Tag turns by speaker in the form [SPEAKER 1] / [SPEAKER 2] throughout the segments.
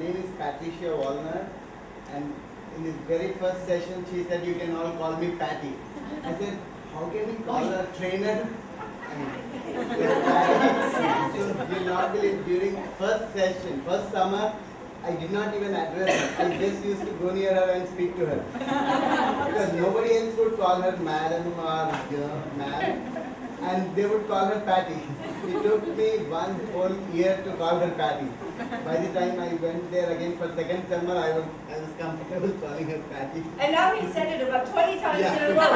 [SPEAKER 1] name is Patricia Walner, and in the very first session she said, "You can all call me Patty." I said, "How can we call her trainer?" You'll not believe, during first session, first summer, I did not even address her. I just used to go near her and speak to her. Because nobody else would call her madam or ma'am, and they would call her Patty. It took me one whole year to call her Patty. By the time I went there again for second summer, I was comfortable calling her Patty.
[SPEAKER 2] And now he said it about 20 times in a row.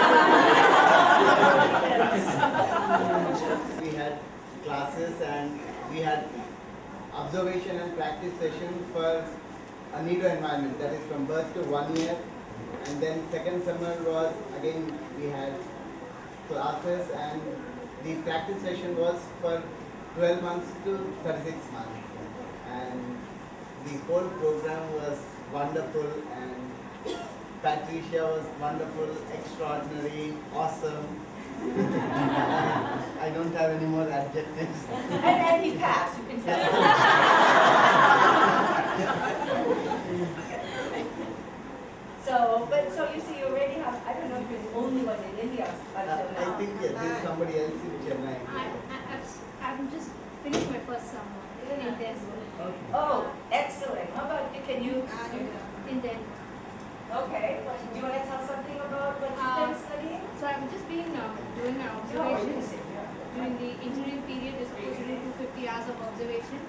[SPEAKER 1] We had classes and we had observation and practice session for a nido environment, that is from birth to 1 year. And then second summer was, again, we had classes, and the practice session was for 12 months to 36 months. And the whole program was wonderful, and Patricia was wonderful, extraordinary, awesome. I don't have any more adjectives.
[SPEAKER 2] And he passed, you can tell. So you see, you already have, I don't know if you're the only one in India.
[SPEAKER 1] I think there's somebody else in Chennai.
[SPEAKER 3] I'm just finishing my first summer in Denver.
[SPEAKER 1] Okay.
[SPEAKER 2] Oh, excellent. How about you? Can you?
[SPEAKER 3] In Denver.
[SPEAKER 2] Okay. Do you want to tell something about what you've been studying?
[SPEAKER 3] So I've just been doing my observations. During the engineering period, we're supposed to do 250 hours of observation.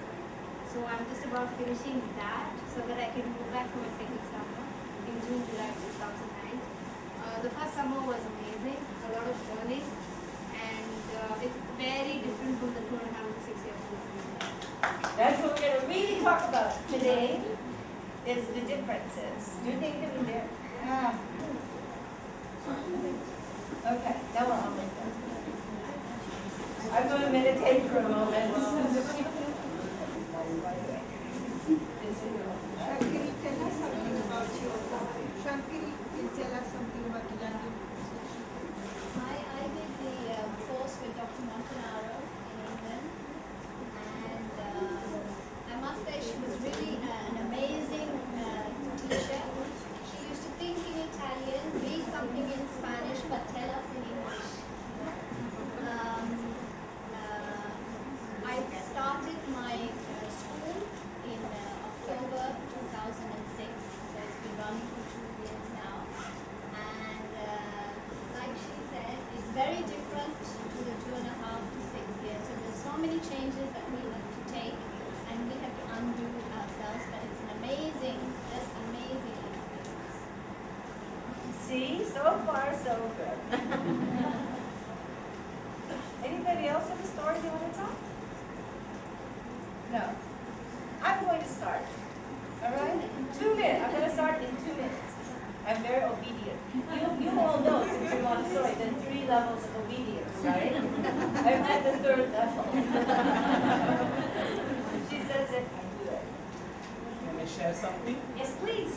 [SPEAKER 3] So I'm just about finishing that so that I can move back for my second summer in June, July 2009. The first summer was amazing, a lot of learning, and it's very different from the 2.5 to 6 years.
[SPEAKER 2] That's what we're going to really talk about today, is the differences. Do you think of there? Okay, now we're almost done. I'm going to meditate for a moment.
[SPEAKER 4] Shankari, tell us something about your Shankari, tell us something about the London session.
[SPEAKER 5] I did the course with Dr. Montanaro in England, and I must say she was really an amazing teacher. She used to think in Italian, read something in Spanish, but tell us in English. I started my school in October 2006, so it's been running for 2 years now. And like she said, it's very different to the 2.5 to 6 years. So there's so many changes that we have to take, and we have to undo ourselves. But it's an amazing, just amazing experience.
[SPEAKER 2] See, so far so good. Anybody else have a story they want to tell? No. I'm going to start. All right? 2 minutes. I'm going to start in 2 minutes. I'm very obedient. You all know, since you're Montessori, the 3 levels of obedience, right? I'm at the 3rd level. She says it, I do it.
[SPEAKER 6] Can I share something?
[SPEAKER 2] Yes, please.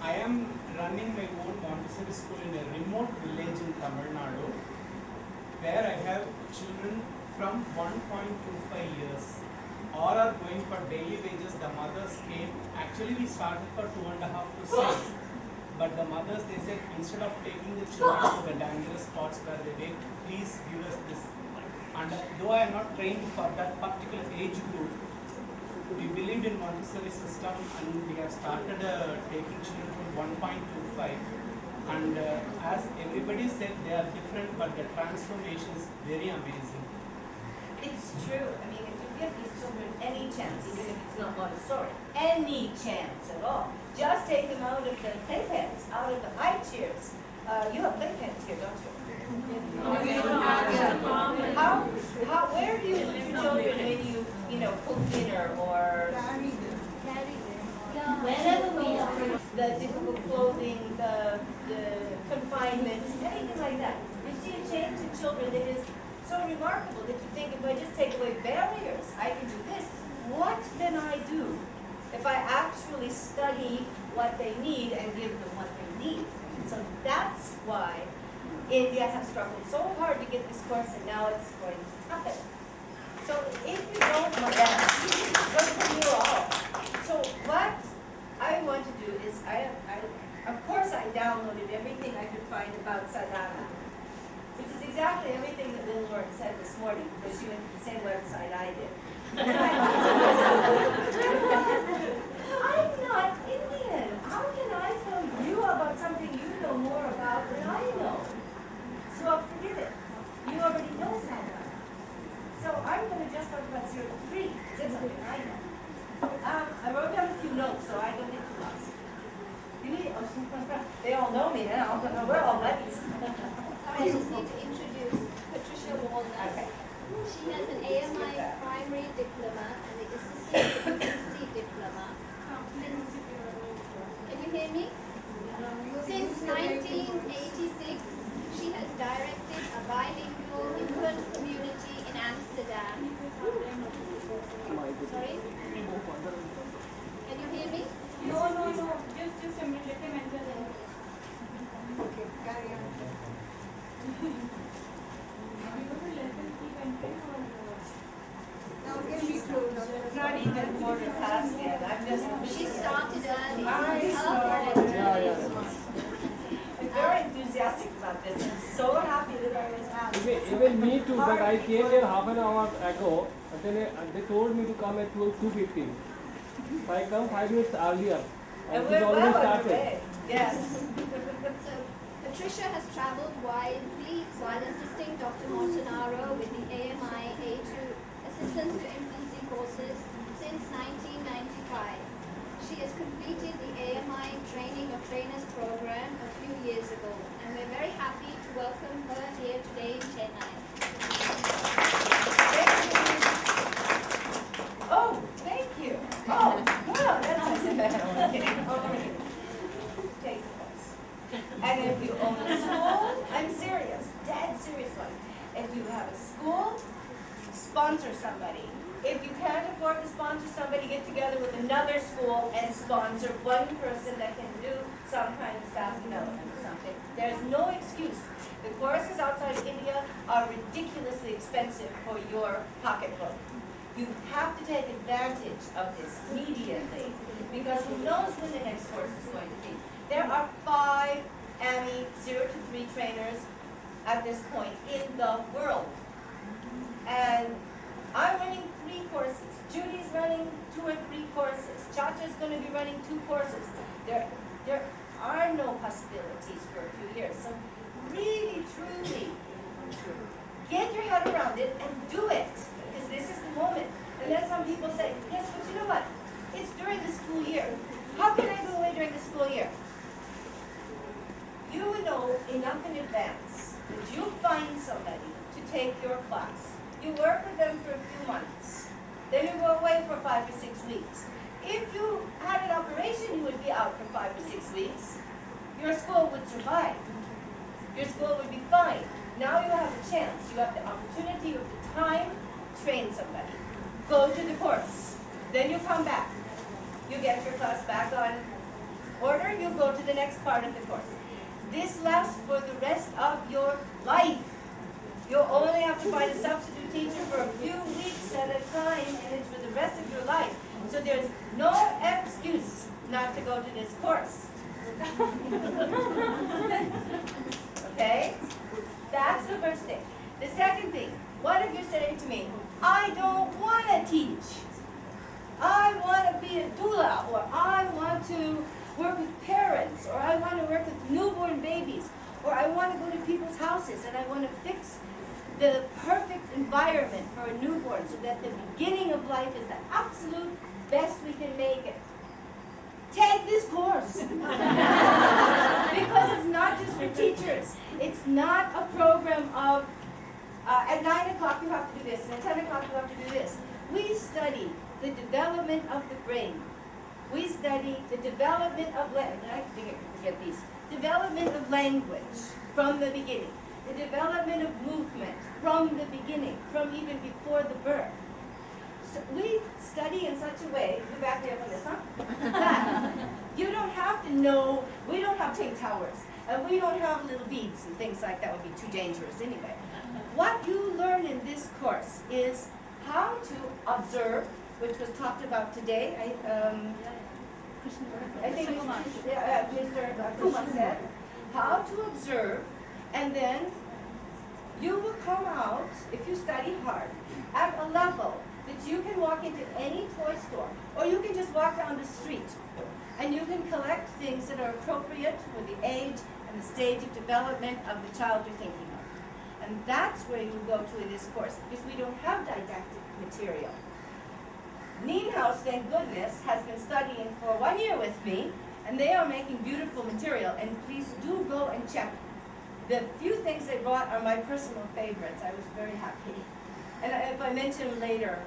[SPEAKER 6] I am running my own Montessori school in a remote village in Tamil Nadu, where I have children from 1.25 years. All are going for daily wages. The mothers came. Actually, we started for 2.5 to 6. But the mothers, they said, instead of taking the children to the dangerous spots where they wake, please give us this. And though I am not trained for that particular age group, we believed in Montessori system, and we have started taking children from 1.25. And as everybody said, they are different, but the transformation is very amazing.
[SPEAKER 2] It's true. I mean, if you give these children any chance, even if it's not Montessori, any chance at all, just take them out of the playpens, out of the high chairs. You have playpens here, don't you? Where do you leave your children when you know, cook dinner or whenever we are, the difficult clothing, the confinements, anything like that. You see a change in children that is so remarkable that you think, if I just take away barriers, I can do this. What can I do if I actually study what they need and give them what they need? So that's why India has struggled so hard to get this course, and now it's going to happen. So if you don't know that, good for you all. So what everything that Lil Lauren said this morning because she went to the same website I did. I'm not Indian. How can I tell you about something you know more about than I know? So forget it. You already know Sadhana. So I'm going to just talk about 0 to 3. That's something I know. I wrote down a few notes so I don't get too lost. They all know me now. We're all buddies.
[SPEAKER 5] I just need to introduce Patricia Walnut.
[SPEAKER 2] Okay.
[SPEAKER 5] She has an AMI primary diploma and the assistant UC diploma. Can you hear me? Since 1986, she has directed a bilingual infant community in Amsterdam. Sorry? Can you hear me?
[SPEAKER 3] No. Just a minute. Let me enter there.
[SPEAKER 4] Okay, carry on. Now can we close?
[SPEAKER 2] It's not even quarter past yet. I'm just.
[SPEAKER 5] She started early.
[SPEAKER 2] I'm very enthusiastic about this. I'm so happy that I was asked.
[SPEAKER 7] Even me too, but I came here half an hour ago, and then they told me to come at 2:15. So I come 5 minutes earlier,
[SPEAKER 2] And
[SPEAKER 7] and
[SPEAKER 2] we're
[SPEAKER 7] it's already
[SPEAKER 2] well
[SPEAKER 7] started.
[SPEAKER 2] underway. Yes.
[SPEAKER 5] So Patricia has traveled widely while assisting Dr. Montanaro with the AMI A2 Assistance to Infancy courses since 1995. She has completed the AMI Training of Trainers program a few years ago, and we're very happy to welcome her here today in Chennai.
[SPEAKER 2] Oh, thank you. Oh, wow, that's take this. And if you own a school, I'm serious, dead serious one. If you have a school, sponsor somebody. If you can't afford to sponsor somebody, get together with another school and sponsor one person that can do some kind of staff development or something. There's no excuse. The courses outside of India are ridiculously expensive for your pocketbook. You have to take advantage of this immediately because who knows when the next course is going to be. There are 5 AMI 0 to 3 trainers at this point in the world. And I'm running 3 courses. Judy's running 2 or 3 courses. Chacha's going to be running 2 courses. There are no possibilities for a few years. So really, truly, get your head around it and do it. Because this is the moment. And then some people say, yes, but you know what? It's during the school year. How can I go away during the school year? You know enough in advance that you find somebody to take your class. You work with them for a few months. Then you go away for 5 or 6 weeks. If you had an operation, you would be out for 5 or 6 weeks. Your school would survive. Your school would be fine. Now you have a chance. You have the opportunity, you have the time, train somebody. Go to the course. Then you come back. You get your class back on order, you go to the next part of the course. This lasts for the rest of your life. You only have to find a substitute teacher for a few weeks at a time, and it's for the rest of your life. So there's no excuse not to go to this course. Okay? That's the first thing. The second thing, what if you're saying to me, I don't want to teach. I want to be a doula, or I want to work with parents, or I want to work with newborn babies, or I want to go to people's houses and I want to fix the perfect environment for a newborn so that the beginning of life is the absolute best we can make it. Take this course. Because it's not just for teachers. It's not a program of, at 9 o'clock you have to do this, and at 10 o'clock you have to do this. We study the development of the brain. We study the development of development of language from the beginning. The development of movement from the beginning, from even before the birth. So we study in such a way, you back me up on this, huh? That you don't have to know, we don't have twin towers, and we don't have little beads and things like that would be too dangerous anyway. What you learn in this course is how to observe, which was talked about today. I think Mr. Kumar said, how to observe, and then you will come out, if you study hard, at a level that you can walk into any toy store, or you can just walk down the street, and you can collect things that are appropriate for the age and the stage of development of the child you're thinking of. And that's where you go to in this course, because we don't have didactic material. Nienhuis, thank goodness, has been studying for 1 year with me, and they are making beautiful material, and please do go and check. The few things they brought are my personal favorites. I was very happy. And if I mention later,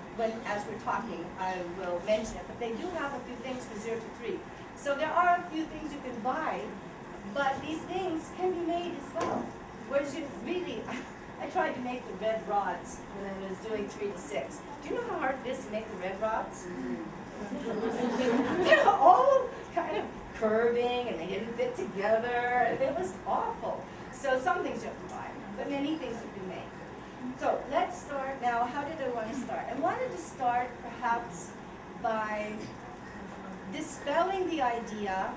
[SPEAKER 2] as we're talking, I will mention it. But they do have a few things for 0 to 3. So there are a few things you can buy, but these things can be made as well. Whereas you really, I tried to make the red rods when I was doing 3 to 6. Do you know how hard it is to make the red rods? They're all kind of curving, and they didn't fit together, and it was awful. So some things you have to buy, but many things you can make. So let's start now. How did I want to start? I wanted to start perhaps by dispelling the idea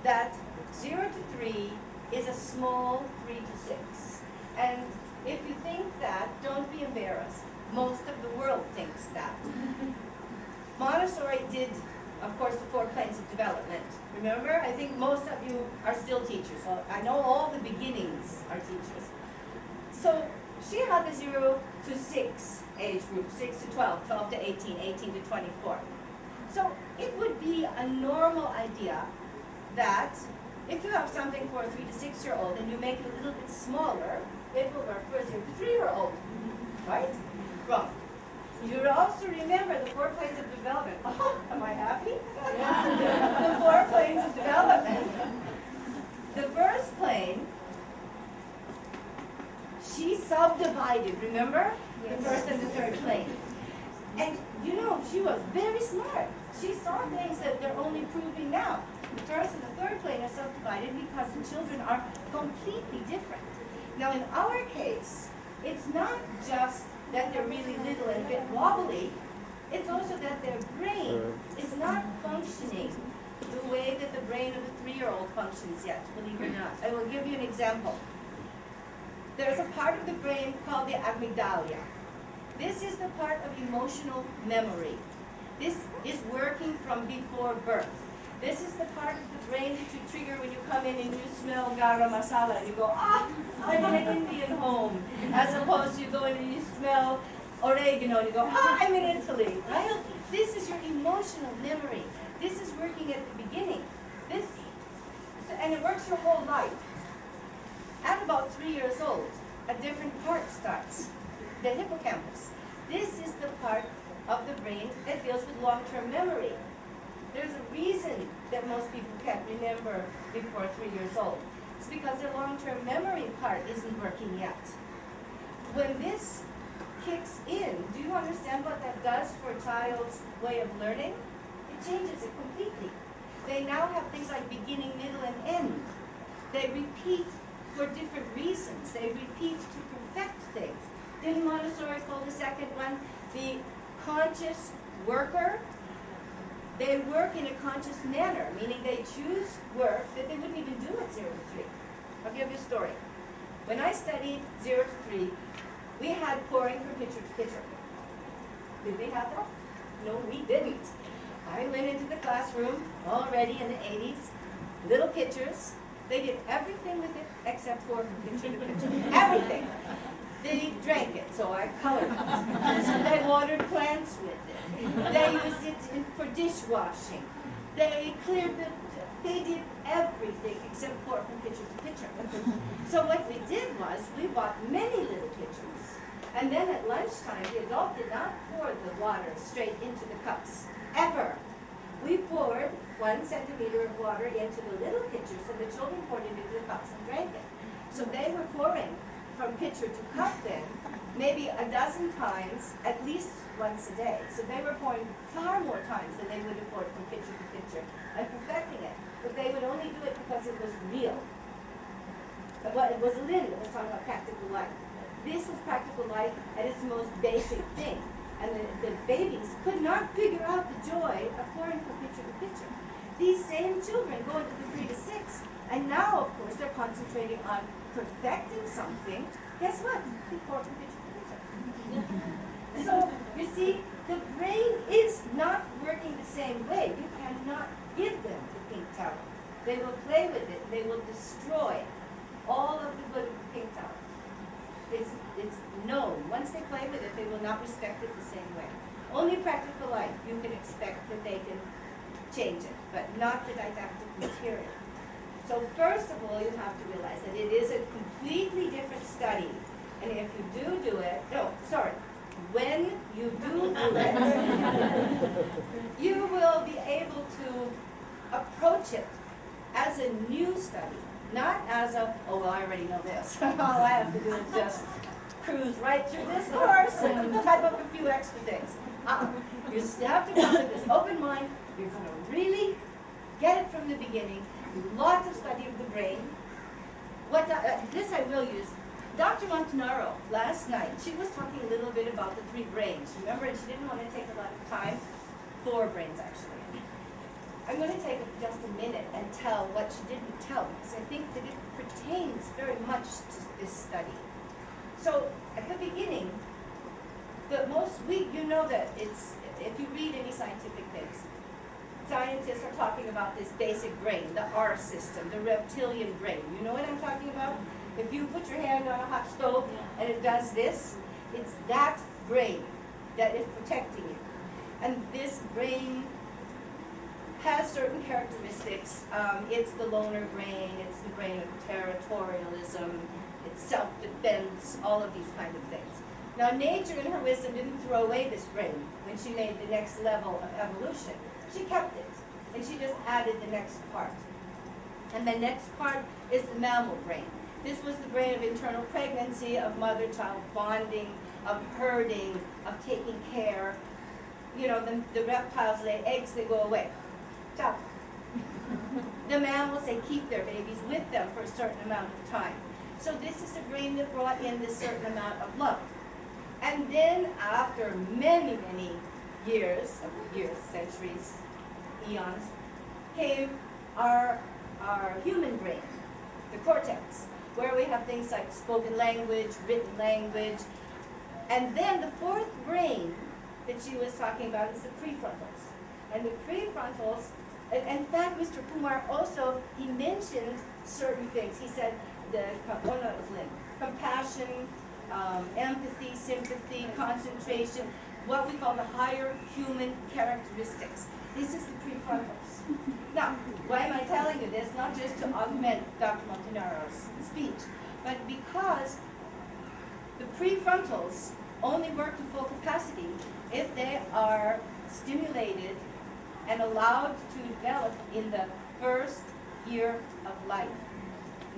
[SPEAKER 2] that 0 to 3 is a small 3 to 6. And if you think that, don't be embarrassed. Most of the world thinks that. Montessori did, of course, the 4 planes of development. Remember? I think most of you are still teachers. So I know all the beginnings are teachers. So she had the 0 to 6 age group, 6 to 12, 12 to 18, 18 to 24. So it would be a normal idea that if you have something for a 3 to 6-year-old and you make it a little bit smaller, it will work for a 0 to 3-year-old, right? Wrong. You would also remember the 4 planes of development. Oh, am I happy? The 4 planes of development. The first plane, she subdivided, remember?
[SPEAKER 3] Yes.
[SPEAKER 2] The first and the third plane. And you know, she was very smart. She saw things that they're only proving now. The first and the third plane are subdivided because the children are completely different. Now in our case, it's not just that they're really little and a bit wobbly, it's also that their brain is not functioning the way that the brain of a 3-year-old functions yet, believe it or not. I will give you an example. There's a part of the brain called the amygdala. This is the part of emotional memory. This is working from before birth. This is the part of the brain that you trigger when you come in and you smell garam masala and you go, ah, I'm in an Indian home. As opposed to you go in and you smell oregano and you go, ah, I'm in Italy, right? This is your emotional memory. This is working at the beginning. And it works your whole life. At about 3 years old, a different part starts, the hippocampus. This is the part of the brain that deals with long-term memory. There's a reason that most people can't remember before 3 years old. It's because their long-term memory part isn't working yet. When this kicks in, do you understand what that does for a child's way of learning? It changes it completely. They now have things like beginning, middle, and end. They repeat for different reasons. They repeat to perfect things. Didn't Montessori call the second one the conscious worker? They work in a conscious manner, meaning they choose work that they wouldn't even do at 0 to 3. I'll give you a story. When I studied 0 to 3, we had pouring from pitcher to pitcher. Did we have that? No, we didn't. I went into the classroom already in the 80s, little pitchers. They did everything with it except pour from pitcher to pitcher. Everything. They drank it, so I colored it. They watered plants with it. They used it for dishwashing. They cleared they did everything except pour from pitcher to pitcher. So what we did was we bought many little pitchers. And then at lunchtime, the adult did not pour the water straight into the cups, ever. We poured 1 centimeter of water into the little pitchers, and the children poured it into the cups and drank it. So they were pouring from pitcher to cup then, maybe a dozen times, at least once a day. So they were pouring far more times than they would have poured from pitcher to pitcher and perfecting it. But they would only do it because it was real. But it was Lynn that was talking about practical life. This is practical life at its most basic thing. And the babies could not figure out the joy of pouring from pitcher to pitcher. these same children go into the 3 to 6, and now, of course, they're concentrating on perfecting something. Guess what? Important picture. So, you see, the brain is not working the same way. You cannot give them the pink tower. They will play with it. They will destroy all of the good of the pink tower. It's known. Once they play with it, they will not respect it the same way. Only practical life, you can expect that they can change it, but not the didactic material. So first of all, you have to realize that it is a completely different study. And if you do it, when you do it, you will be able to approach it as a new study, not as a, oh, well, I already know this. All I have to do is just cruise right through this course and type up a few extra things. You have to come with this open mind. You're going to really get it from the beginning. Lots of study of the brain. This I will use. Dr. Montanaro, last night, she was talking a little bit about the 3 brains. Remember, and she didn't want to take a lot of time. 4 brains, actually. I'm going to take just a minute and tell what she didn't tell, because I think that it pertains very much to this study. So, at the beginning, you know that it's, if you read any scientific things, scientists are talking about this basic brain, the R system, the reptilian brain. You know what I'm talking about? If you put your hand on a hot stove and it does this, it's that brain that is protecting you. And this brain has certain characteristics. It's the loner brain, it's the brain of territorialism, it's self-defense, all of these kind of things. Now nature in her wisdom didn't throw away this brain when she made the next level of evolution. She kept it, and she just added the next part. And the next part is the mammal brain. This was the brain of internal pregnancy, of mother-child bonding, of herding, of taking care. You know, the reptiles lay eggs, they go away. Ciao. The mammals, they keep their babies with them for a certain amount of time. So this is a brain that brought in this certain amount of love. And then after many, many years, centuries, eons, came our human brain, the cortex, where we have things like spoken language, written language. And then the 4th brain that she was talking about is the prefrontals. And the prefrontals, in fact, Mr. Kumar also, he mentioned certain things. He said compassion, empathy, sympathy, concentration, what we call the higher human characteristics. This is the prefrontals. Now, why am I telling you this? Not just to augment Dr. Montanaro's speech, but because the prefrontals only work to full capacity if they are stimulated and allowed to develop in the first year of life,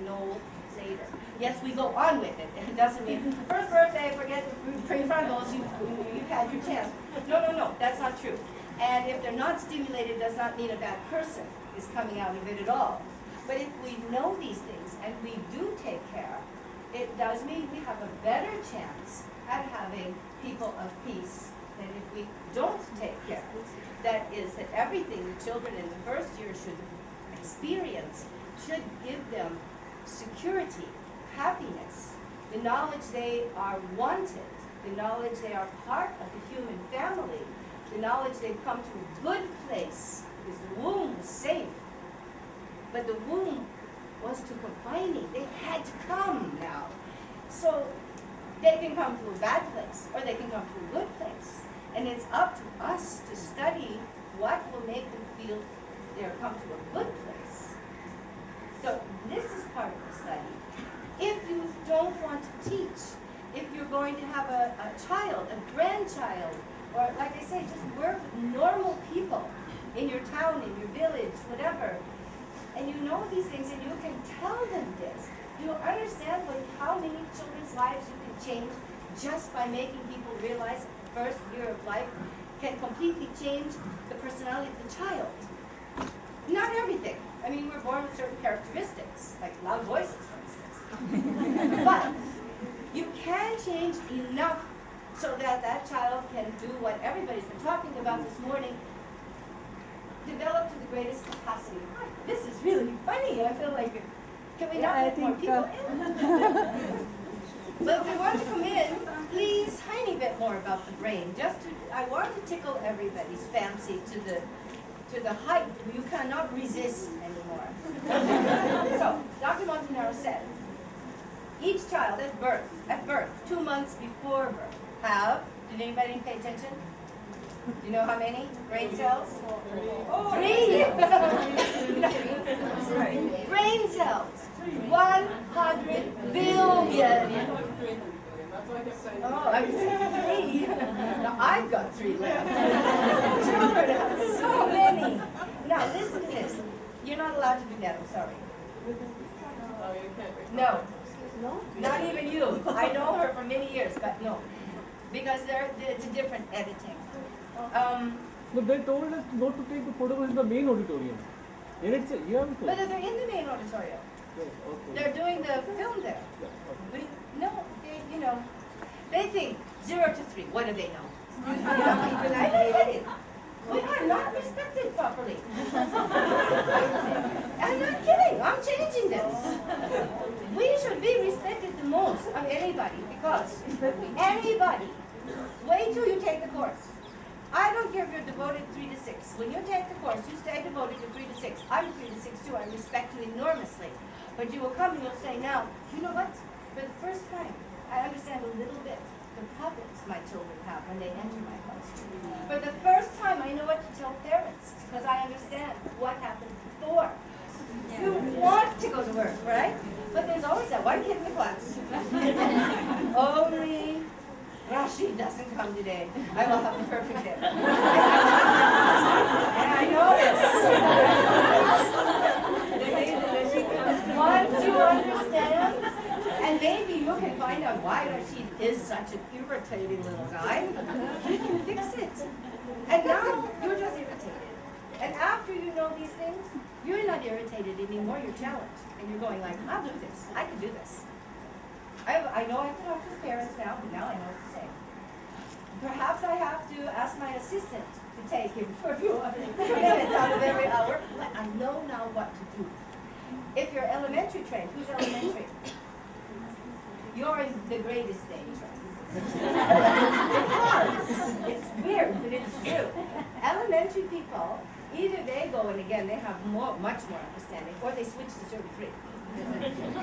[SPEAKER 2] no later. Yes, we go on with it. It doesn't mean first birthday, forget the prefrontals, you've had your chance. No, that's not true. And if they're not stimulated, does not mean a bad person is coming out of it at all. But if we know these things and we do take care, it does mean we have a better chance at having people of peace than if we don't take care. That is that everything the children in the first year should experience should give them security, happiness, the knowledge they are wanted, the knowledge they are part of the human family, the knowledge they've come to a good place because the womb was safe. But the womb was too confining. They had to come now. So they can come to a bad place or they can come to a good place. And it's up to us to study what will make them feel they're come to a good place. So this is part of the study. If you don't want to teach, if you're going to have a child, a grandchild, or like I say, just work with normal people in your town, in your village, whatever, and you know these things and you can tell them this, you understand how many children's lives you can change just by making people realize the first year of life can completely change the personality of the child. Not everything. I mean, we're born with certain characteristics, like loud voices, for instance. But you can change enough so that that child can do what everybody's been talking about this morning, develop to the greatest capacity. This is really funny. I feel like, can we not
[SPEAKER 4] Yeah, I
[SPEAKER 2] let more
[SPEAKER 4] think,
[SPEAKER 2] people in? But if we want to come in, please, tiny bit more about the brain. I want to tickle everybody's fancy to the height you cannot resist anymore. So, Dr. Montanaro said, each child at birth, 2 months before birth, did anybody pay attention? Do you know how many brain cells? 3! Brain cells. 100 billion. Oh, I said 3. Now I've got 3 left. Children have so many. Now listen to this. You're not allowed to do that, I'm sorry. No. Not even you. I know her for many years, but no. Because it's a different editing.
[SPEAKER 7] No, they told us not to take the photographs in the main auditorium. And it's you have to.
[SPEAKER 2] But they're in the main auditorium.
[SPEAKER 7] Yes, okay.
[SPEAKER 2] They're doing the film there.
[SPEAKER 7] Yeah, okay.
[SPEAKER 2] They think 0 to 3. What do they know? I don't get it. We are not respected properly. I'm not kidding. I'm changing this. We should be respected the most of anybody because anybody, wait till you take the course. I don't care if you're devoted 3 to 6. When you take the course, you stay devoted to 3 to 6. I'm 3 to 6 too. I respect you enormously. But you will come and you'll say, now, you know what? For the first time, I understand a little bit the puppets my children have when they enter my house. For the first time, I know what to tell parents because I understand what happened before. You want to go to work, right? But there's always that one kid in the class. Only Rashi doesn't come today. I will have the perfect day. And I know this. Once you understand, and maybe you can find out why Rashid is such an irritating little guy, you can fix it. And now you're just irritated. And after you know these things, you're not irritated anymore, you're challenged. And you're going like, I'll do this. I can do this. I know I can talk to his parents now, but now I know what to say. Perhaps I have to ask my assistant to take him for a few minutes out of every hour, but I know now what to do. If you're elementary trained, who's elementary? You're in the greatest danger. It's weird, but it's true. Elementary people, either they go and again they have much more understanding, or they switch to 33.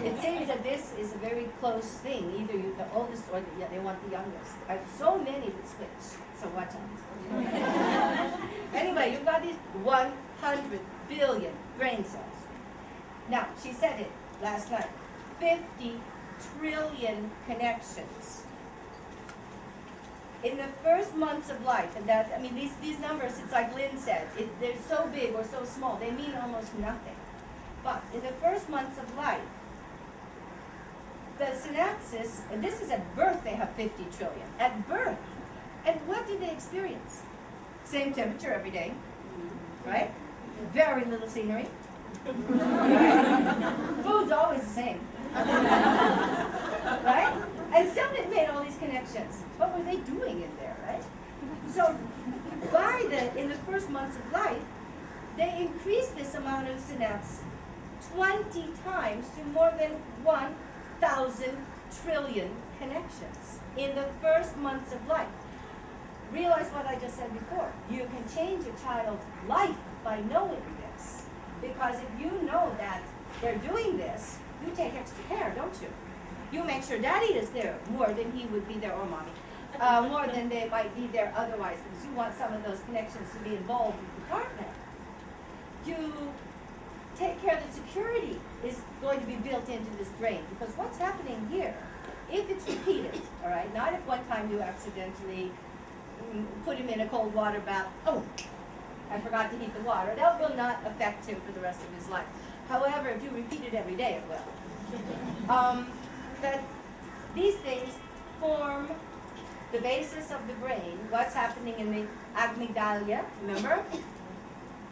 [SPEAKER 2] It seems that this is a very close thing. Either the oldest or they want the youngest. So many would switch. So watch out. Anyway, you've got these 100 billion brain cells. Now, she said it last night. 50 trillion connections. In the first months of life, and these numbers, it's like Lynn said, they're so big or so small, they mean almost nothing. But in the first months of life, the synapses, and this is at birth they have 50 trillion. At birth. And what did they experience? Same temperature every day, right? Very little scenery. Food's always the same. Right? And still it made all these connections. What were they doing in there, right? So in the first months of life, they increased this amount of synapse 20 times to more than 1,000 trillion connections in the first months of life. Realize what I just said before. You can change a child's life by knowing this. Because if you know that they're doing this, you take extra care, don't you? You make sure daddy is there more than he would be there, or mommy, more than they might be there otherwise, because you want some of those connections to be involved with the partner. You take care that security is going to be built into this brain, because what's happening here, if it's repeated, all right, not if one time you accidentally put him in a cold water bath, oh, I forgot to heat the water, that will not affect him for the rest of his life. However, if you repeat it every day, it will. That these things form the basis of the brain, what's happening in the amygdala, remember?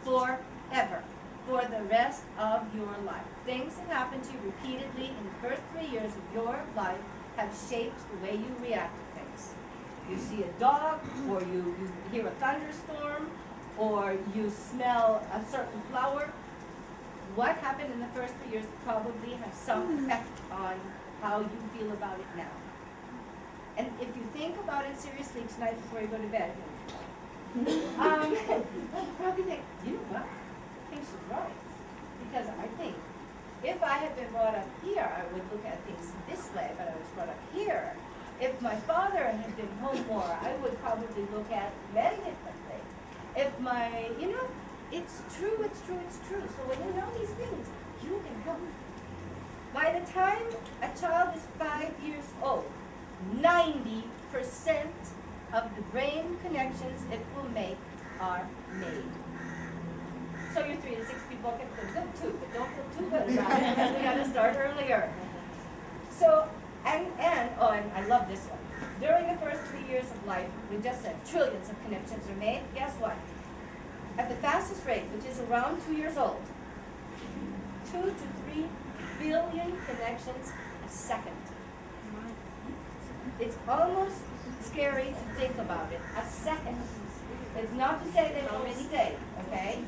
[SPEAKER 2] Forever, for the rest of your life. Things that happen to you repeatedly in the first 3 years of your life have shaped the way you react to things. You see a dog, or you hear a thunderstorm, or you smell a certain flower, what happened in the first 3 years probably has some effect on how you feel about it now. And if you think about it seriously tonight before you go to bed, you'll probably think, you know what, I think she's right. Because I think if I had been brought up here, I would look at things this way, but I was brought up here. If my father had been home more, I would probably look at very differently. If my, it's true, it's true, it's true. So when you know these things, you can help. By the time a child is 5 years old, 90% of the brain connections it will make are made. So your 3 to 6 people can feel good too, but don't feel too good about it because we got to start earlier. So, and I love this one. During the first 3 years of life, we just said trillions of connections are made. Guess what? At the fastest rate, which is around 2 years old, 2 to 3 billion connections a second. It's almost scary to think about it. A second. It's not to say they don't stay, okay?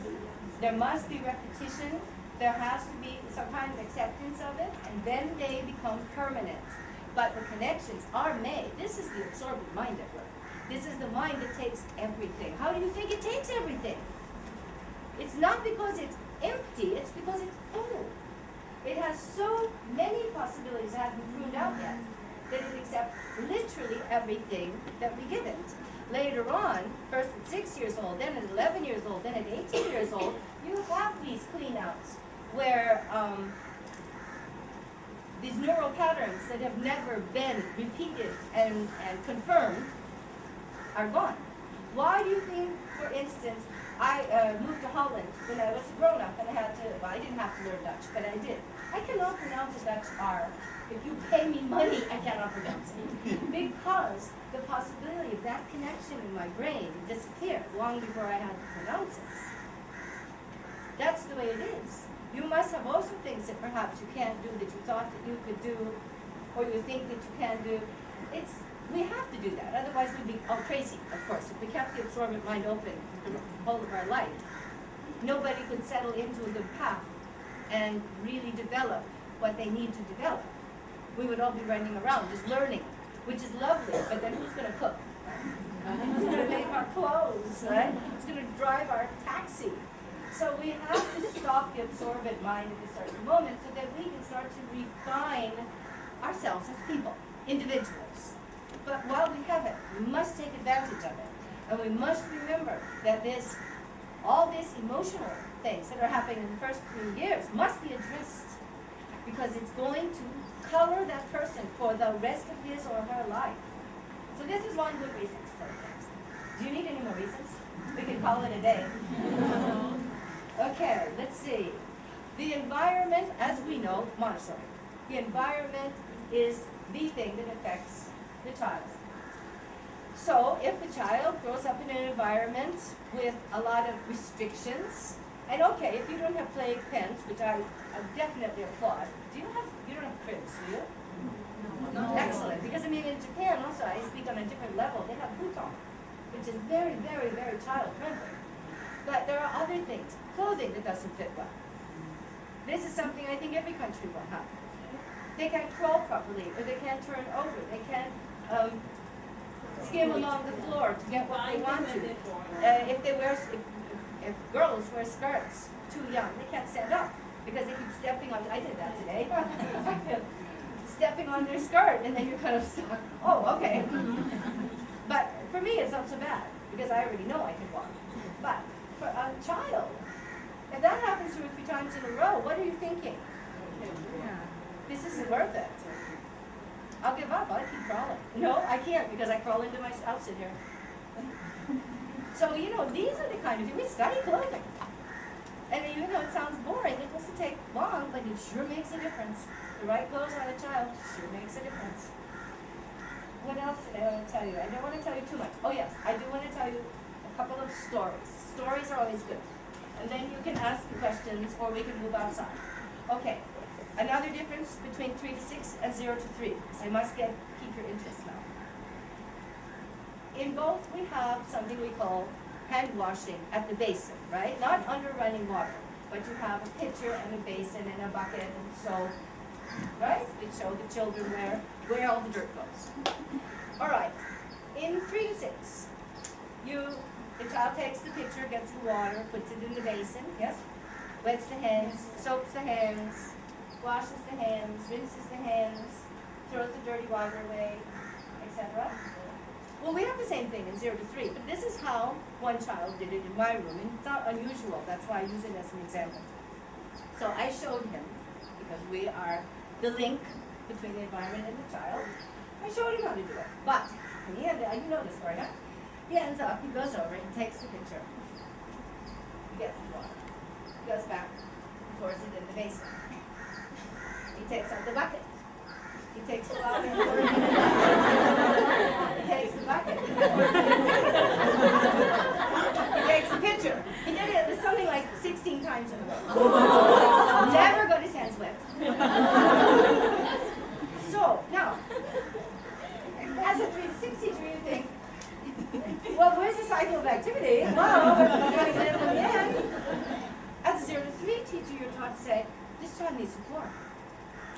[SPEAKER 2] There must be repetition. There has to be some kind of acceptance of it, and then they become permanent. But the connections are made. This is the absorbent mind at work. This is the mind that takes everything. How do you think it takes everything? It's not because it's empty, it's because it's full. It has so many possibilities that haven't been pruned out yet that it accepts literally everything that we give it. Later on, first at 6 years old, then at 11 years old, then at 18 years old, you have these clean-outs where these neural patterns that have never been repeated and confirmed are gone. Why do you think, for instance, I moved to Holland when I was a grown-up and I didn't have to learn Dutch, but I did. I cannot pronounce a Dutch R. If you pay me money, I cannot pronounce it. Because the possibility of that connection in my brain disappeared long before I had to pronounce it. That's the way it is. You must have also things that perhaps you can't do that you thought that you could do, or you think that you can do. We have to do that, otherwise we'd be all crazy, of course. If we kept the absorbent mind open for the whole of our life, nobody could settle into a good path and really develop what they need to develop. We would all be running around just learning, which is lovely, but then who's going to cook? Who's going to make our clothes, right? Who's going to drive our taxi? So we have to stop the absorbent mind at a certain moment so that we can start to refine ourselves as people, individuals. But while we have it, we must take advantage of it. And we must remember that all these emotional things that are happening in the first 3 years must be addressed, because it's going to color that person for the rest of his or her life. So this is one good reason for it. Do you need any more reasons? We can call it a day. Okay, let's see. The environment, as we know, Montessori, the environment is the thing that affects the child. So if the child grows up in an environment with a lot of restrictions, and okay, if you don't have play pens, which I definitely applaud. You don't have cribs, do you? No. Excellent, because I mean in Japan also, I speak on a different level, they have futon, which is very, very, very child friendly. But there are other things, clothing that doesn't fit well. This is something I think every country will have. They can't crawl properly, or they can't turn over, they can't skim along the floor to get what they want to. If girls wear skirts too young, they can't stand up because they keep stepping on. I did that today. Stepping on their skirt, and then you're kind of stuck. Oh, okay. But for me, it's not so bad because I already know I can walk. But for a child, if that happens 2 or 3 times in a row, what are you thinking? This isn't worth it. I'll give up. I'll keep crawling. No, I can't because I crawl into my outfit here. So, these are the kind of things. We study clothing. And even though it sounds boring, it doesn't take long, but it sure makes a difference. The right clothes on a child sure makes a difference. What else did I want to tell you? I don't want to tell you too much. Oh yes, I do want to tell you a couple of stories. Stories are always good. And then you can ask the questions or we can move outside. Okay, another difference between 3 to 6 and 0 to 3. So I must keep your interest now. In both we have something we call hand washing at the basin, right? Not under running water, but you have a pitcher and a basin and a bucket and soap, right? We show the children where all the dirt goes. All right, in 3 to 6, the child takes the pitcher, gets the water, puts it in the basin, yes? Wets the hands, soaps the hands, washes the hands, rinses the hands, throws the dirty water away, etc. Well, we have the same thing in 0 to 3, but this is how one child did it in my room, and it's not unusual. That's why I use it as an example. So I showed him, because we are the link between the environment and the child, I showed him how to do it. But, you know this story, huh? He ends up, he goes over, he takes the pitcher, he gets the water, he goes back, pours it in the basin. He takes out the bucket. He takes the water and pours it in the bucket. He takes the bucket. He takes the pitcher. He did it something like 16 times in a row. Never got his hands wet. So, now, as a 3 to 6 teacher, you think, well, where's the cycle of activity? Well, we're going to get it in the end. As a 0 to 3 teacher, you're taught to say, this child needs to pour.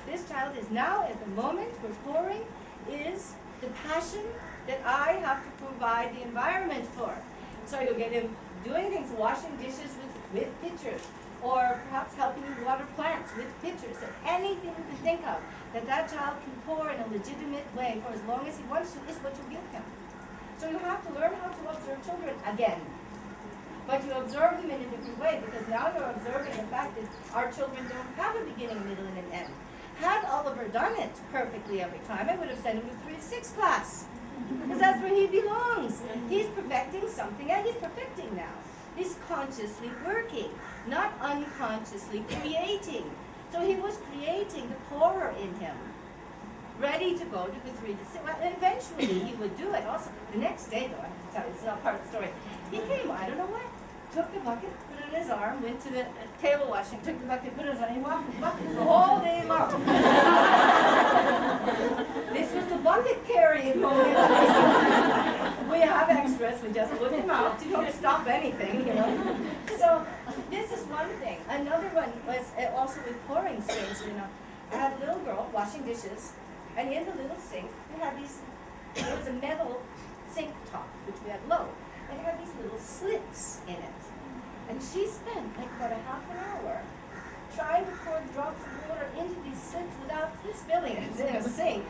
[SPEAKER 2] This child is now, at the moment we're pouring, is the passion that I have to provide the environment for. So you'll get him doing things, washing dishes with pitchers, or perhaps helping you water plants with pitchers. So anything you can think of that child can pour in a legitimate way for as long as he wants to is what you give him. So you have to learn how to observe children again. But you observe them in a different way, because now you're observing the fact that our children don't have a beginning, middle, and an end. Had Oliver done it perfectly every time, I would have sent him to 3 to 6 class. Because that's where he belongs. He's perfecting something, and he's perfecting now. He's consciously working, not unconsciously creating. So he was creating the pourer in him, ready to go to the 3 to 6. Well, eventually he would do it also. The next day, though, I have to tell you, it's not part of the story. He came, I don't know what, took the bucket, put it in his arm, went to the table washing, took the bucket, put it in his arm, he walked with the bucket the whole day long. This was the bucket carrying moment. We have extras, we just put them out, you don't stop anything, you know. So this is one thing. Another one was also with pouring, strangely enough. I had a little girl washing dishes, and in the little sink, there was a metal sink top, which we had low. It had these little slits in it. And she spent like about a half an hour trying to pour drops of water into these slits without spilling it in a sink.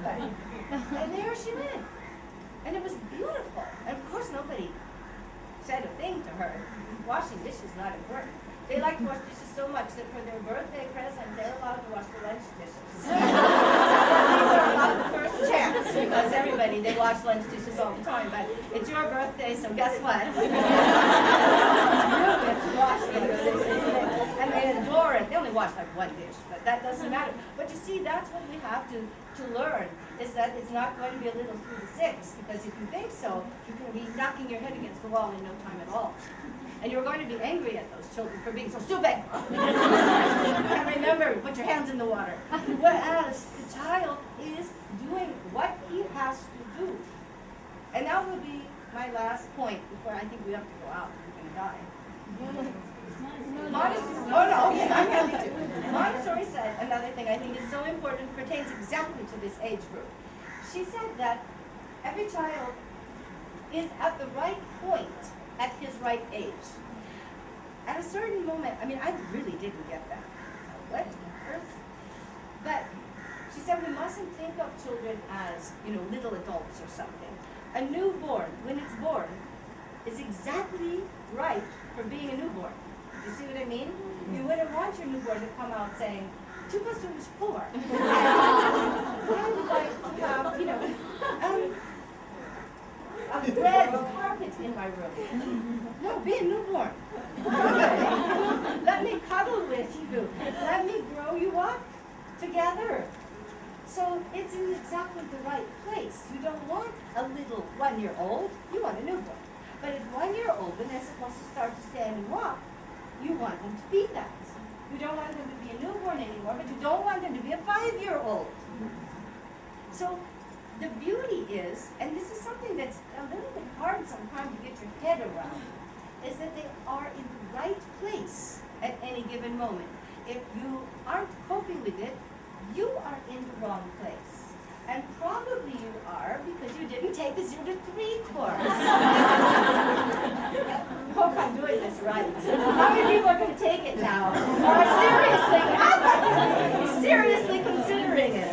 [SPEAKER 2] And there she went. And it was beautiful. And of course nobody said a thing to her. Washing dishes is not important. They like to wash dishes so much that for their birthday present, they're allowed to wash the lunch dishes. These are allowed the first chance, because everybody, they wash lunch dishes all the time, but it's your birthday, so guess what? You get to wash the dishes, and they adore it. They only wash like one dish, but that doesn't matter. But you see, that's what we have to learn, is that it's not going to be a little 3 to 6, because if you think so, you're going to be knocking your head against the wall in no time at all. And you're going to be angry at those children for being so stupid. And remember, put your hands in the water. Whereas the child is doing what he has to do. And that will be my last point before I think we have to go out. We're going to die. Okay, I'm happy to. Montessori said another thing I think is so important, pertains exactly to this age group. She said that every child is at the right point at his right age. At a certain moment, I mean, I really didn't get that. What on earth? But she said we mustn't think of children as, little adults or something. A newborn, when it's born, is exactly right for being a newborn. You see what I mean? You wouldn't want your newborn to come out saying, 2 plus 2 is 4. I would like to have, a red carpet in my room. No, be a newborn. Let me cuddle with you. Let me grow you up together. So it's in exactly the right place. You don't want a little 1-year-old. You want a newborn. But at 1-year-old, when they're supposed to start to stand and walk, you want them to be that. You don't want them to be a newborn anymore, but you don't want them to be a 5-year-old. So the beauty is, and this is something that's a little bit hard sometimes to get your head around, is that they are in the right place at any given moment. If you aren't coping with it, you are in the wrong place. And probably you are because you didn't take the 0 to 3 course. Hope I'm doing this right. How many people are going to take it now? Or seriously considering it?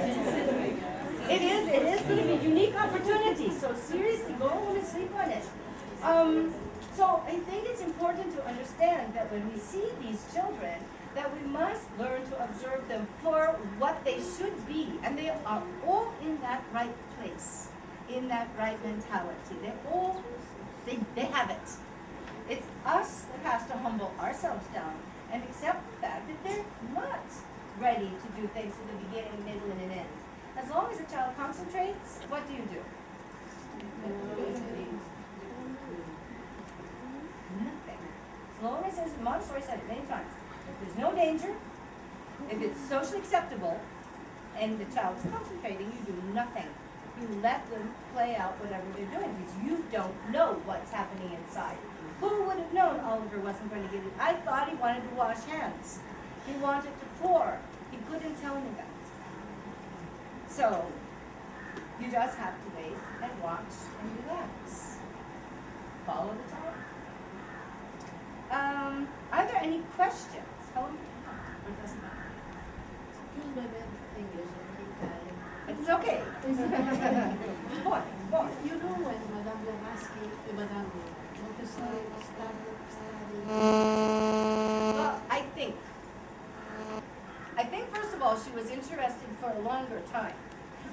[SPEAKER 2] It is going to be a unique opportunity. So seriously, go home and sleep on it. So I think it's important to understand that when we see these children, that we must learn to observe them for what they should be. And they are all in that right place, in that right mentality. They have it. It's us that has to humble ourselves down and accept the fact that they're not ready to do things in the beginning, middle, and an end. As long as the child concentrates, what do you do? Nothing. As long as there's, Montessori said it many times, if there's no danger, if it's socially acceptable, and the child's concentrating, you do nothing. You let them play out whatever they're doing because you don't know what's happening inside. Who would have known Oliver wasn't going to get it? I thought he wanted to wash hands. He wanted to pour. He couldn't tell me that. So, you just have to wait and watch and relax. Follow the child. Are there any questions? Helen? Or doesn't matter?
[SPEAKER 4] Excuse my bad English and Italian.
[SPEAKER 2] It's okay. Boy.
[SPEAKER 4] You know when Madame Blavatsky, Madame Montessori started studying?
[SPEAKER 2] Well, I think first of all, she was interested for a longer time.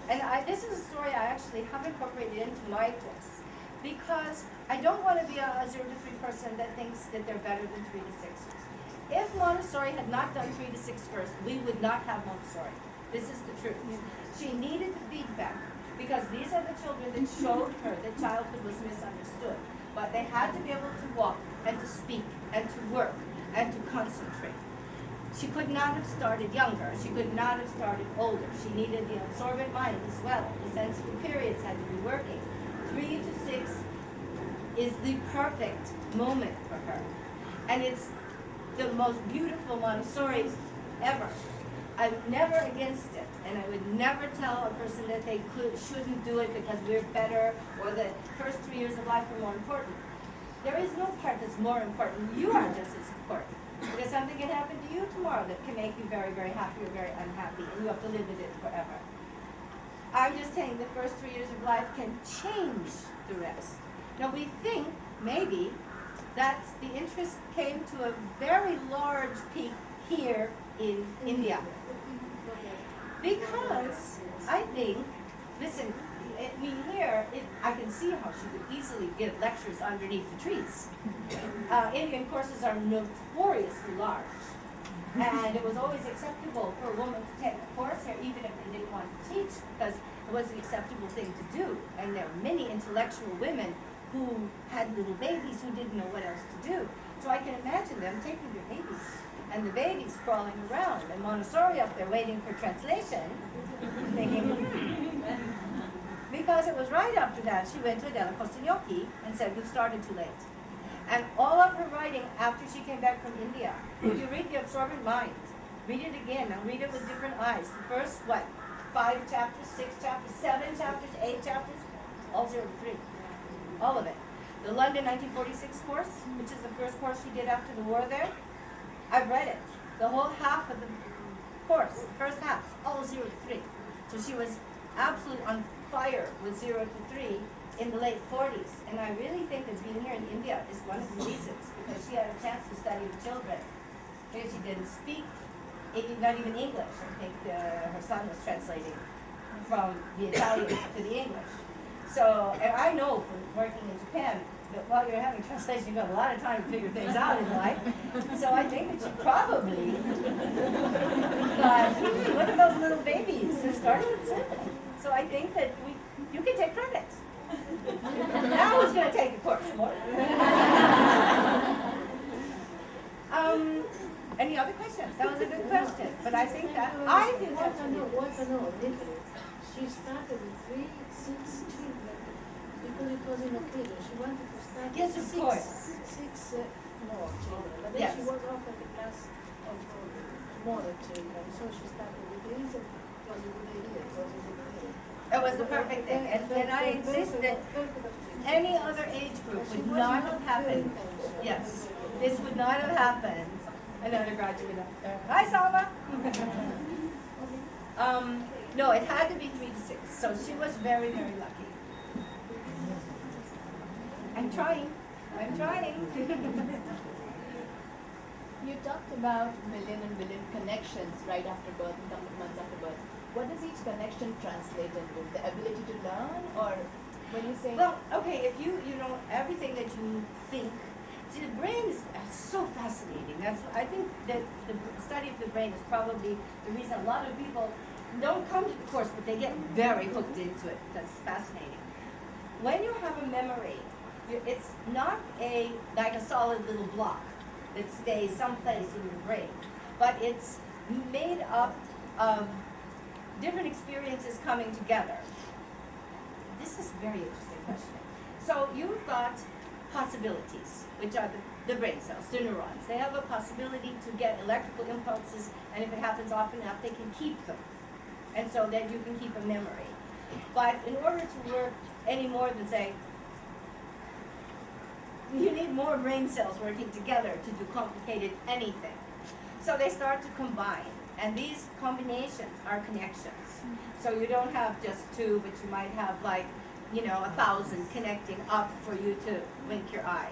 [SPEAKER 2] And this is a story I actually have incorporated into my course. Because I don't want to be a 0 to 3 person that thinks that they're better than 3 to 6ers. If Montessori had not done 3 to 6 first, we would not have Montessori. This is the truth. She needed the feedback because these are the children that showed her that childhood was misunderstood. But they had to be able to walk and to speak and to work and to concentrate. She could not have started younger. She could not have started older. She needed the absorbent mind as well. The sensitive periods had to be working. 3 to 6 is the perfect moment for her. And it's the most beautiful Montessori ever. I'm never against it. And I would never tell a person that they shouldn't do it because we're better or that first 3 years of life are more important. There is no part that's more important. You are just as important. Because something can happen to you tomorrow that can make you very, very happy or very unhappy, and you have to live with it forever. I'm just saying the first 3 years of life can change the rest. Now we think, maybe, that the interest came to a very large peak here in India. Because I think, listen, here, I can see how she could easily give lectures underneath the trees. Indian courses are notoriously large. And it was always acceptable for a woman to take a course here, even if they didn't want to teach, because it was an acceptable thing to do. And there are many intellectual women who had little babies who didn't know what else to do. So I can imagine them taking their babies, and the babies crawling around, and Montessori up there waiting for translation, thinking, because it was right after that, she went to Adela Costagnotti and said, you started too late. And all of her writing after she came back from India, if you read The Absorbent Mind, read it again, and read it with different eyes. The first, 5 chapters, 6 chapters, 7 chapters, 8 chapters, all 0 to 3. All of it. The London 1946 course, which is the first course she did after the war there, I've read it. The whole half of the course, the first half, all 0 to 3. So she was absolutely on fire with 0 to 3 in the late 40s. And I really think that being here in India is one of the reasons, because she had a chance to study with children. Because she didn't speak, not even English. I think her son was translating from the Italian to the English. So, and I know from working in Japan that while you're having translation, you've got a lot of time to figure things out in life. So I think that she probably thought, look at those little babies who started with something. So I think that you can take credit. Now who's going to take the course? More? Any other questions? That was a good question. But I think that's
[SPEAKER 8] She started with 3, 6, 2, because it was in occasion. She wanted to start
[SPEAKER 2] Yes,
[SPEAKER 8] with
[SPEAKER 2] of course.
[SPEAKER 8] six more children. But then
[SPEAKER 2] Yes.
[SPEAKER 8] she was offered the class of smaller children, so she started with these. It was a good idea. It was a good idea.
[SPEAKER 2] That was the perfect thing. And I insist that any other age group would not have happened. Yes, this would not have happened. Another graduate up there. Hi, Salma. No, it had to be 3 to 6. So she was very, very lucky. I'm trying. I'm trying.
[SPEAKER 9] You talked about million and billion connections right after birth and couple of months after birth. What does each connection translate into? The ability to learn, or when you say
[SPEAKER 2] Well, okay, if you know everything that you think, see, the brain is so fascinating. I think that the study of the brain is probably the reason a lot of people don't come to the course, but they get very hooked into it. That's fascinating. When you have a memory, it's not like a solid little block that stays someplace in your brain, but it's made up of different experiences coming together. This is a very interesting question. So you've got possibilities, which are the brain cells, the neurons. They have a possibility to get electrical impulses, and if it happens often enough, they can keep them. And so that you can keep a memory. But in order to work any more than, say, you need more brain cells working together to do complicated anything. So they start to combine. And these combinations are connections. So you don't have just 2, but you might have 1,000 connecting up for you to wink your eye.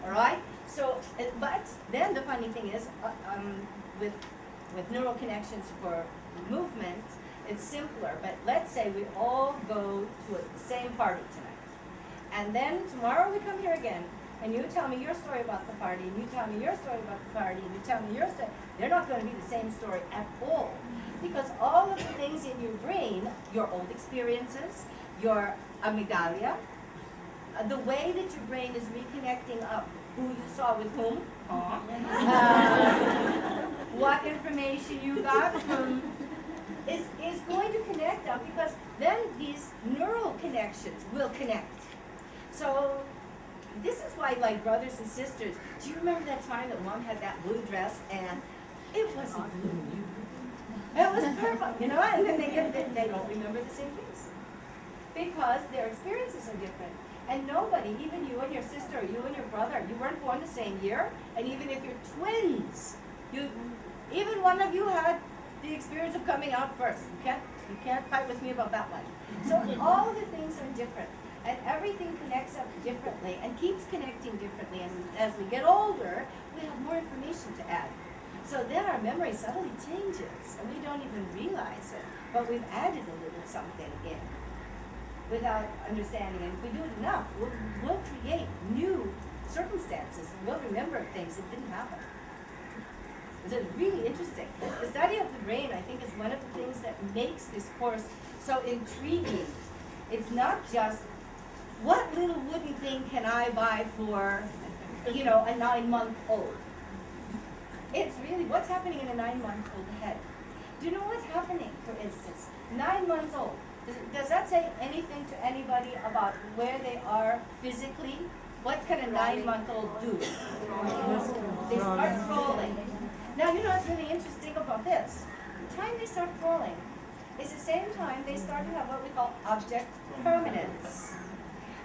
[SPEAKER 2] All right? So, but then the funny thing is, with neural connections for movement, it's simpler. But let's say we all go to the same party tonight. And then tomorrow we come here again, and you tell me your story about the party, and you tell me your story about the party, and you tell me your story. They're not going to be the same story at all. Because all of the things in your brain, your old experiences, your amygdala, the way that your brain is reconnecting up who you saw with whom, what information you got from, is going to connect up, because then these neural connections will connect. So this is why, like brothers and sisters, do you remember that time that Mom had that blue dress and it wasn't blue? It was purple, and then they don't remember the same things because their experiences are different. And nobody, even you and your sister, you and your brother, you weren't born the same year. And even if you're twins, even one of you had the experience of coming out first. You can't fight with me about that one. So all the things are different. And everything connects up differently and keeps connecting differently. And as we get older, we have more information to add. So then our memory subtly changes, and we don't even realize it. But we've added a little something in without understanding. And if we do it enough, we'll create new circumstances. And we'll remember things that didn't happen. It's really interesting. The study of the brain, I think, is one of the things that makes this course so intriguing. It's not just, what little wooden thing can I buy for, a 9-month-old? It's really what's happening in a 9-month-old head. Do you know what's happening, for instance? 9 months old. Does that say anything to anybody about where they are physically? What can a 9-month-old do? They start crawling. Now, what's really interesting about this? The time they start crawling is the same time they start to have what we call object permanence.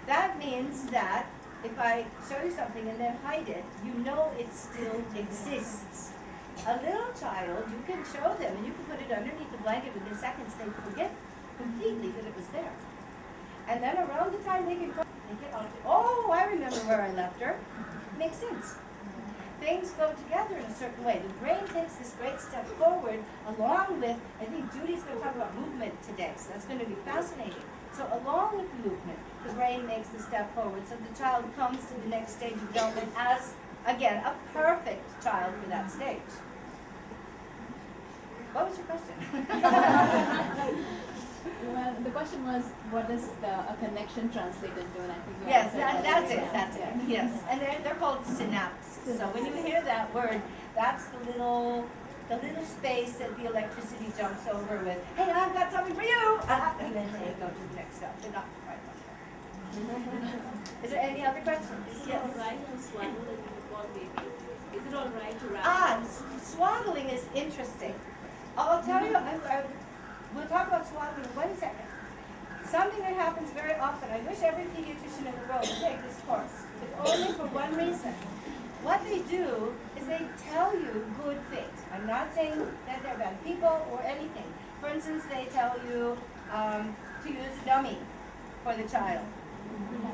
[SPEAKER 2] That means that if I show you something and then hide it, you know it still exists. A little child, you can show them and you can put it underneath the blanket within seconds, they forget completely that it was there. And then around the time they get out, oh, I remember where I left her. Makes sense. Things go together in a certain way. The brain takes this great step forward along with, I think Judy's going to talk about movement today, so that's going to be fascinating. So along with the movement, the brain makes the step forward. So the child comes to the next stage of development as, again, a perfect child for that stage. What was your question?
[SPEAKER 9] Well, the question was, what does a connection translate into? And I think you
[SPEAKER 2] Yes,
[SPEAKER 9] answered
[SPEAKER 2] that's
[SPEAKER 9] already.
[SPEAKER 2] it, that's it, yes. And they're called synapses. So when you hear that word, that's the little space that the electricity jumps over with, hey, I've got something for you! And then they go to the next step. They're not quite like that. Is there any other questions?
[SPEAKER 10] Is it
[SPEAKER 2] Yes.
[SPEAKER 10] all right to swaddle a newborn baby? Is it all right to wrap?
[SPEAKER 2] Swaddling is interesting. I'll tell you, we'll talk about swaddling in 1 second. Something that happens very often, I wish every pediatrician in the world would take this course, but only for one reason. What they do is they tell you good things. I'm not saying that they're bad people or anything. For instance, they tell you to use a dummy for the child.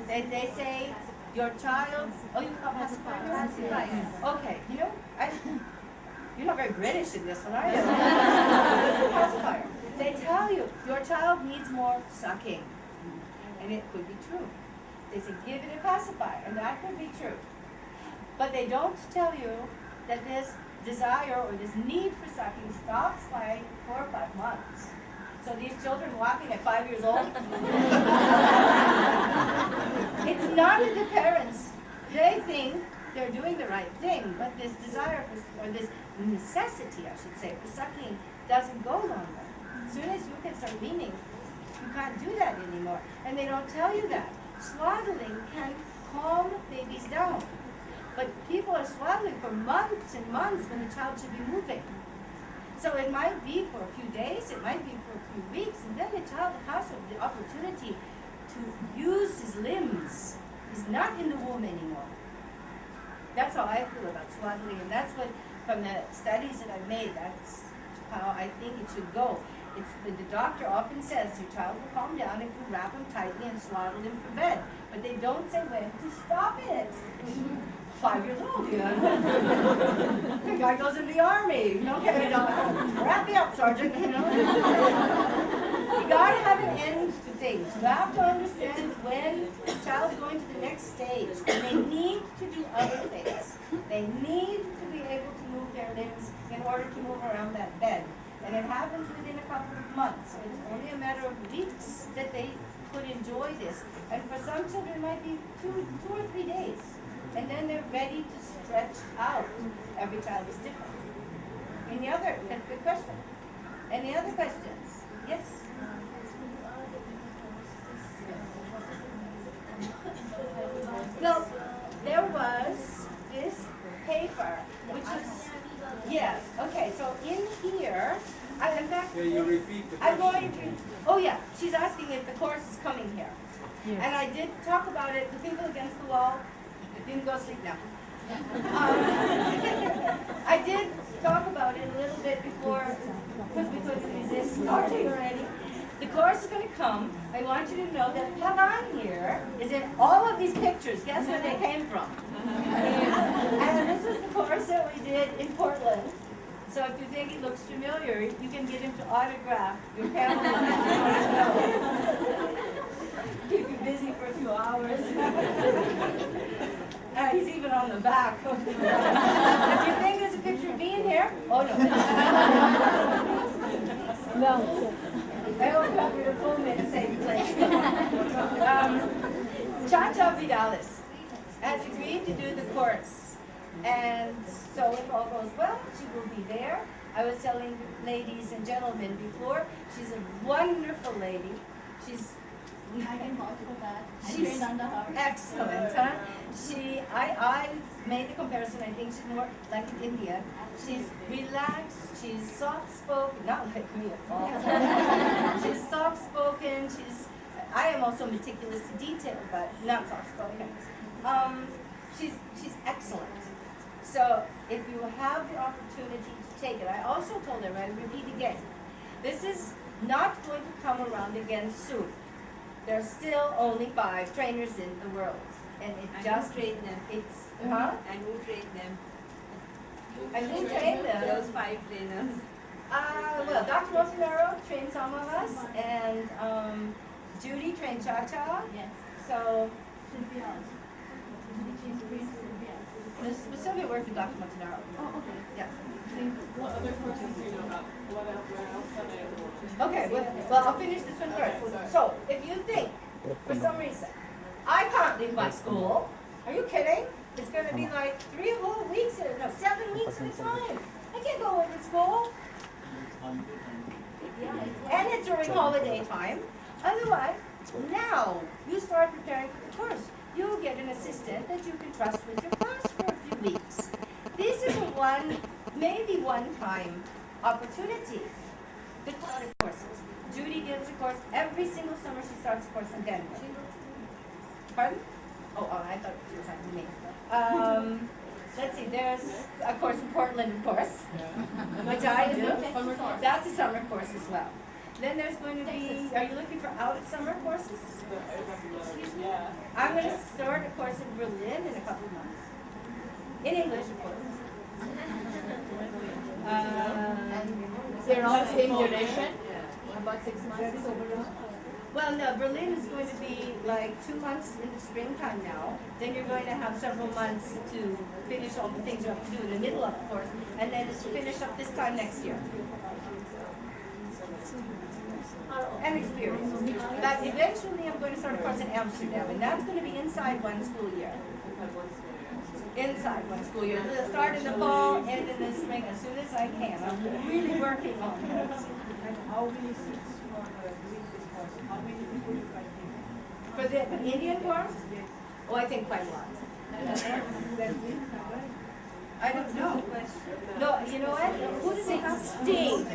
[SPEAKER 2] They say your child, oh, you call pacifier? Pacifier. Okay, you're not very British in this one, are you? Pacifier. They tell you your child needs more sucking. And it could be true. They say give it a pacifier, and that could be true. But they don't tell you that this desire or this need for sucking stops by 4 or 5 months. So these children walking at 5 years old, it's not that the parents, they think they're doing the right thing, but this desire for, or this necessity, I should say, for sucking doesn't go longer. As soon as you can start weaning, you can't do that anymore. And they don't tell you that. Swaddling can calm babies down. But people are swaddling for months and months when the child should be moving. So it might be for a few days, it might be for a few weeks, and then the child has the opportunity to use his limbs. He's not in the womb anymore. That's how I feel about swaddling, and that's what, from the studies that I've made, that's how I think it should go. The doctor often says your child will calm down if you wrap him tightly and swaddle him for bed. But they don't say when to stop it. 5 years old, The guy goes in the army. Okay, wrap me up, Sergeant. You gotta have an end to things. You have to understand when the child's going to the next stage. And they need to do other things. They need to be able to move their limbs in order to move around that bed. And it happens within a couple of months. So it's only a matter of weeks that they could enjoy this. And for some children, it might be two or 3 days. And then they're ready to stretch out. Every child is different. Any other? That's a good question. Any other questions? Yes? No, there was this paper, which was, yes, okay, so in here, in fact,
[SPEAKER 7] Yeah, you repeat the
[SPEAKER 2] I'm
[SPEAKER 7] question.
[SPEAKER 2] going to, oh yeah, she's asking if the course is coming here. And I did talk about it, the people against the wall, you can go sleep now. I did talk about it a little bit before, because we couldn't resist starting already. The course is going to come. I want you to know that Pavan here is in all of these pictures. Guess where they came from? And this is the course that we did in Portland. So if you think it looks familiar, you can get him to autograph your camera. Keep you busy for a few hours. He's even on the back. If you think there's a picture of me in here, oh no. No. I hope you have your phone in a safe place. Cha-Cha Vidalis has agreed to do the course. And so if all goes well, she will be there. I was telling ladies and gentlemen before, she's a wonderful lady. She's
[SPEAKER 5] I can vouch for that. I
[SPEAKER 2] She's
[SPEAKER 5] trained under her.
[SPEAKER 2] excellent, huh? I made the comparison, I think she's more like in India. She's relaxed, she's soft-spoken, not like me at all. She's soft-spoken, I am also meticulous to detail, but not soft-spoken. She's excellent. So if you have the opportunity to take it, I also told her, I repeat again, this is not going to come around again soon. There are still only 5 trainers in the world. And it just
[SPEAKER 10] train them.
[SPEAKER 2] It's, huh?
[SPEAKER 10] And who trained them?
[SPEAKER 2] And who trained them?
[SPEAKER 10] Those 5 trainers.
[SPEAKER 2] Well, Dr. Montanaro trained some of us, and Judy trained Cha-Cha.
[SPEAKER 5] Yes.
[SPEAKER 2] So,
[SPEAKER 5] Sylvia also.
[SPEAKER 2] Sylvia worked with Dr. Montanaro.
[SPEAKER 5] Oh, okay.
[SPEAKER 2] Yes.
[SPEAKER 7] What other courses do you know about? Where else can I go?
[SPEAKER 2] Okay, well, I'll finish this one first. So, if you think, for some reason, I can't leave my school, are you kidding? It's gonna be like 3 whole weeks, 7 weeks at a time. I can't go into school. And it's during holiday time. Otherwise, now you start preparing for the course. You get an assistant that you can trust with your class for a few weeks. This is maybe one-time opportunity. The courses. Judy gives a course every single summer. She starts a course in Denver. Pardon? Oh, I thought she was talking to me. Let's see. There's a course in Portland, of course, which I do. That's a summer course as well. Then there's going to be. Are you looking for out-of-summer courses? Excuse me. I'm going to start a course in Berlin in a couple of months. In English, of course.
[SPEAKER 9] They're all the same duration? About 6 months overall?
[SPEAKER 2] Well, no, Berlin is going to be like 2 months in the springtime now. Then you're going to have several months to finish all the things you have to do in the middle of the course. And then it's to finish up this time next year. And experience. But eventually I'm going to start a course in Amsterdam. And that's going to be inside one school year. Inside one school year. It'll start in the fall, end in the spring, as soon as I can. I'm really working on it.
[SPEAKER 4] And how many seats for doing this course? How many people you can take?
[SPEAKER 2] For the Indian course? Oh, I think quite a lot. I don't know. No, you know what? Who does it have? 16.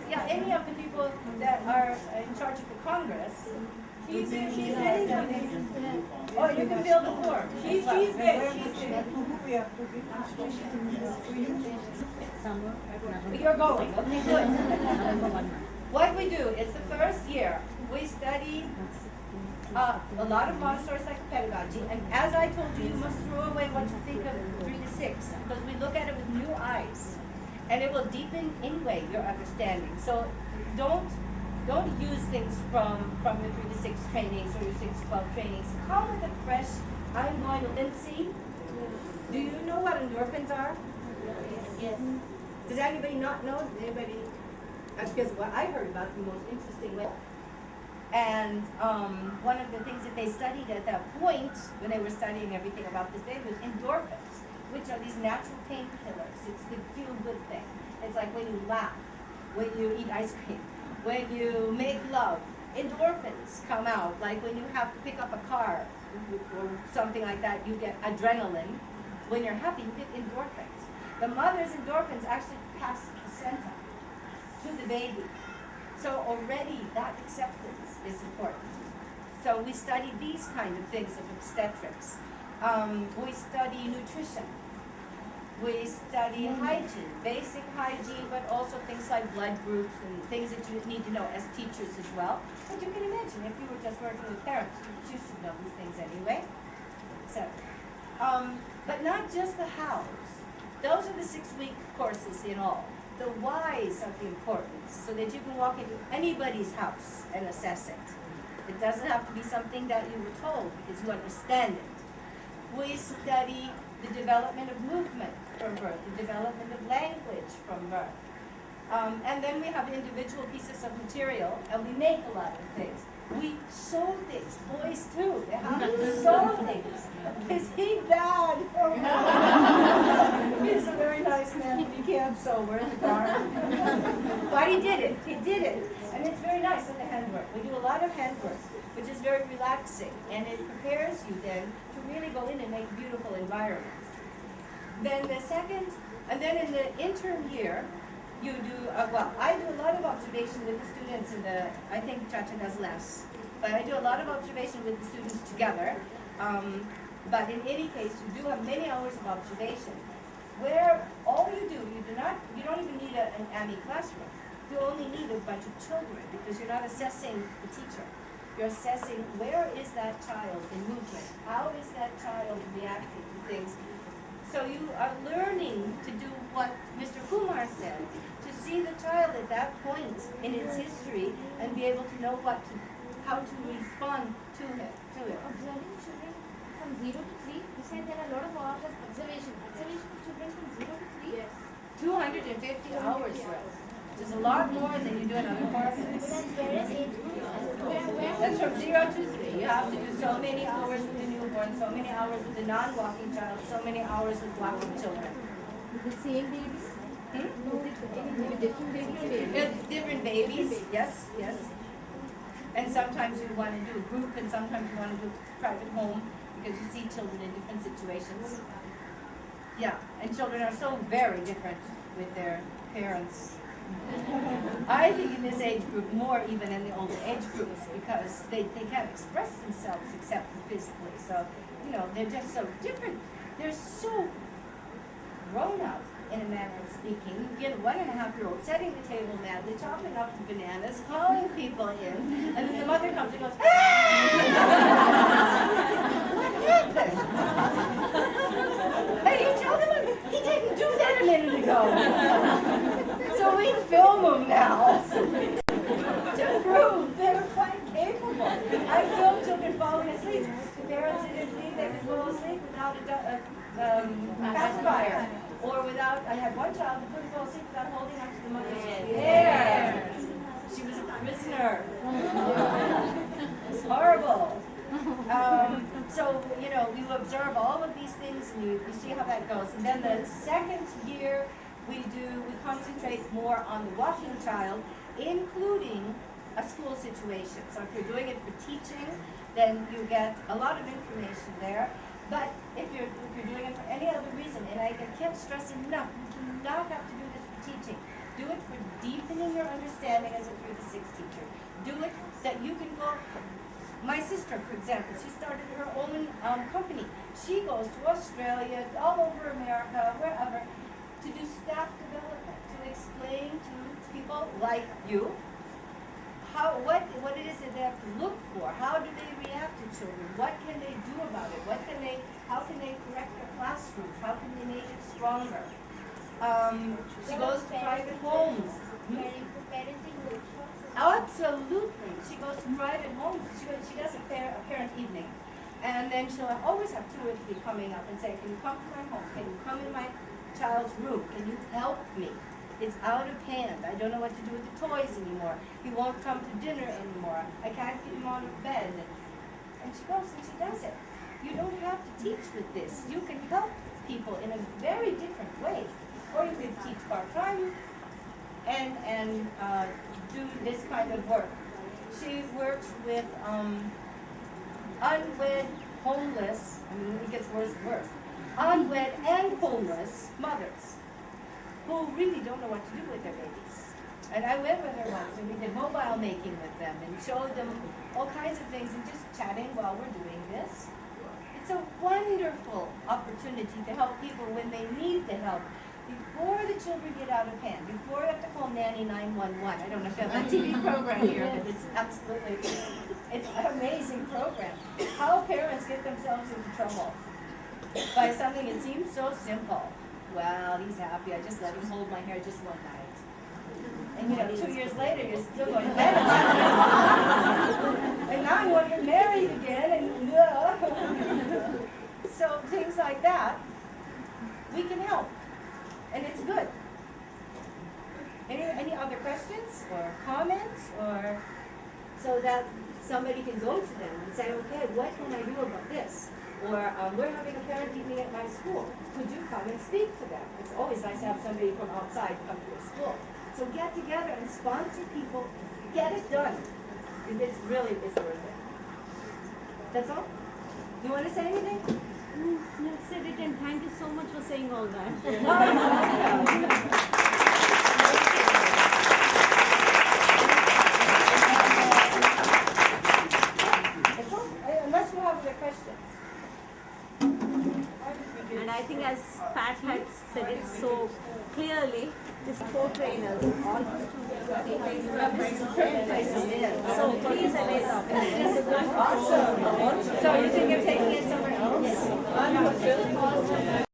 [SPEAKER 2] Yeah, any of the people that are in charge of the Congress. She's ready. Oh, you can fill the form. She's there.
[SPEAKER 4] We have to give instructions.
[SPEAKER 2] You're going. Okay, good. What we do is the first year we study a lot of Montessori psychopedagogy, and as I told you, you must throw away what you think of 3 to 6 because we look at it with new eyes, and it will deepen anyway your understanding. So don't use things from your 3 to 6 trainings or your 6 to 12 trainings. Come with a fresh. I'm going to Lindsay. Do you know what endorphins are? Yes. Does anybody not know? Anybody? That's because what I heard about the most interesting way. And one of the things that they studied at that point, when they were studying everything about this baby, was endorphins, which are these natural painkillers. It's the feel-good thing. It's like when you laugh, when you eat ice cream, when you make love. Endorphins come out, like when you have to pick up a car or something like that, you get adrenaline. When you're happy, you get endorphins. The mother's endorphins actually pass the placenta to the baby. So already that acceptance is important. So we study these kind of things of obstetrics. We study nutrition. We study hygiene, basic hygiene, but also things like blood groups and things that you need to know as teachers as well. But you can imagine if you were just working with parents, you should know these things anyway, etc. But not just the hows. Those are the 6-week courses in all. The whys of the importance, so that you can walk into anybody's house and assess it. It doesn't have to be something that you were told because you understand it. We study the development of movement from birth, the development of language from birth. And then we have individual pieces of material, and we make a lot of things. We sew things, boys too. They have to sew things. Is he bad? He's a very nice man, but he can't sew. Where's the darn? But he did it. He did it. And it's very nice in the handwork. We do a lot of handwork, which is very relaxing. And it prepares you then to really go in and make beautiful environments. Then the second, and then in the intern year, you do, I do a lot of observation with the students in the, I think Chacha does less, but I do a lot of observation with the students together. But in any case, you do have many hours of observation, where all you do, you don't even need an AMI classroom. You only need a bunch of children, because you're not assessing the teacher. You're assessing where is that child in movement? How is that child reacting to things? So you are learning to do what Mr. Kumar said, to see the child at that point in its history and be able to know how to respond to it.
[SPEAKER 3] Observing children from 0 to 3, you said there are a lot of hours of observation. Observation of children from 0 to 3?
[SPEAKER 2] Yes. 250 hours worth. Which is a lot more than you do in other courses. That's from 0 to 3. You have to do so many hours with the newborn, so many hours with the non-walking child, so many hours with walking children.
[SPEAKER 9] The same babies? Different babies?
[SPEAKER 2] Different babies, yes, yes. And sometimes you want to do a group, and sometimes you want to do private home, because you see children in different situations. Yeah, and children are so very different with their parents. I think in this age group more even in the older age groups, because they can't express themselves except physically. So, you know, they're just so different. They're so grown up in a manner of speaking. You get a 1.5-year-old setting the table madly, chopping up the bananas, calling people in, and then the mother comes and goes, "Ah!" What happened? Hey, you tell them he didn't do that a minute ago. So we film them now to prove they're quite capable. I filmed children falling asleep. The parents didn't believe they could fall asleep without a pacifier. Or without, I had one child who couldn't fall asleep without holding onto the mother's hair. She was a prisoner. It's horrible. So, you know, you observe all of these things and you see how that goes. And then the second year, we concentrate more on the walking child, including a school situation. So if you're doing it for teaching, then you get a lot of information there. But if you're doing it for any other reason, and I can't stress enough, you do not have to do this for teaching. Do it for deepening your understanding as a 3 to 6 teacher. Do it that you can go. My sister, for example, she started her own company. She goes to Australia, all over America, wherever, to do staff development, to explain to people like you what it is that they have to look for. How do they react to children? What can they do about it? How can they correct their classrooms? How can they make it stronger? She goes to private homes.
[SPEAKER 5] Parenting workshops?
[SPEAKER 2] Absolutely. She goes to private homes. She does a parent evening. And then she'll always have 2 or 3 coming up and say, "Can you come to my home? Can you come in my child's room? Can you help me? It's out of hand. I don't know what to do with the toys anymore. He won't come to dinner anymore. I can't get him out of bed." And she goes and she does it. You don't have to teach with this. You can help people in a very different way. Or you can teach part-time and do this kind of work. She works with unwed, homeless, I mean, it gets worse and worse, unwed and homeless mothers who really don't know what to do with their babies. And I went with her once and we did mobile making with them and showed them all kinds of things and just chatting while we're doing this. It's a wonderful opportunity to help people when they need the help. Before the children get out of hand, before you have to call Nanny 911. I don't know if you have a TV program here, but it's an amazing program. How parents get themselves into trouble by something that seems so simple. Well, he's happy. I just let him hold my hair just one night. And 2 years later, you're still going, and now you want to get married again, and so things like that, we can help, and it's good. Any other questions or comments, or so that somebody can go to them and say, okay, what can I do about this? Or we're having a parent evening at my school. Could you come and speak to them? It's always nice to have somebody from outside come to a school. So get together and sponsor people. Get it done. It's worth it. That's all? You want to say anything?
[SPEAKER 10] You said it, and thank you so much for saying all that.
[SPEAKER 2] Unless you have other questions.
[SPEAKER 10] And I think as Pat had said it so clearly, this co-trainers, all so please avail of it.
[SPEAKER 2] Awesome. So you think of taking it somewhere else?